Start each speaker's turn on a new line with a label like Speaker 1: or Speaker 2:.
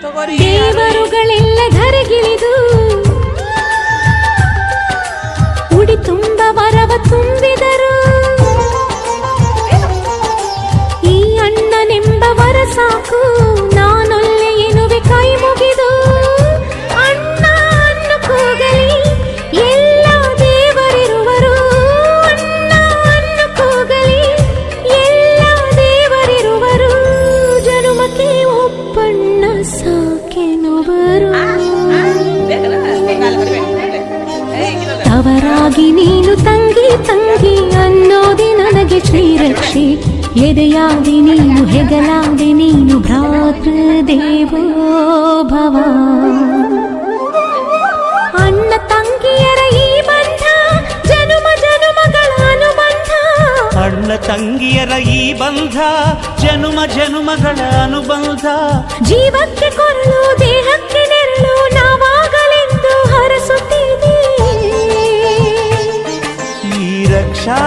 Speaker 1: ದೇವರುಗಳೆಲ್ಲ ಧರೆಗಿಳಿದು ಉಡಿ ತುಂಬ ವರವ ತುಂಬಿದರು. ಈ ಅಣ್ಣನೆಂಬ ವರ ಸಾಕು, ನಾನೊಲ್ಲೆ ಎನ್ನುವೆ ಕೈ ಮುಗಿದು. ಅಣ್ಣ ಅನ್ನು ಕೂಗಲಿ ಎಲ್ಲ ದೇವರಿರುವರು, ಅಣ್ಣ ಅನ್ನು ಕೂಗಲಿ ಎಲ್ಲ ದೇವರಿರುವರು. ಜನುಮಕ್ಕೆ ಒಬ್ಬಣ್ಣ ಸಾಕೆನುವರು. ಅವರಾಗಿ ನೀನು ತಂಗಿ ತಂಗಿ ಅನ್ನೋದಿ ನನಗೆ ಶ್ರೀರಕ್ಷೆ. ಎದೆಯಾದಿ ನೀನು ಹೆಗಲಾದಿ ನೀನು ಭ್ರಾತೃದೇವೋ ಭವ. ಅಣ್ಣ ತಂಗಿಯರ ಈ ಬಂಧ ಜನುಮ ಜನುಮಗಳ ಅನುಬಂಧ.
Speaker 2: ಅಣ್ಣ ತಂಗಿಯರ ಈ ಬಂಧ ಜನುಮ ಜನುಮಗಳ ಅನುಬಂಧ.
Speaker 1: ಜೀವಕ್ಕೆ ಕೊರಳು ದೇಹಕ್ಕೆ ನೆರಳು ನಾವಾಗಲೆಂದು ಹರಸುತ್ತೀವಿ.
Speaker 2: ಈ ರಕ್ಷಾ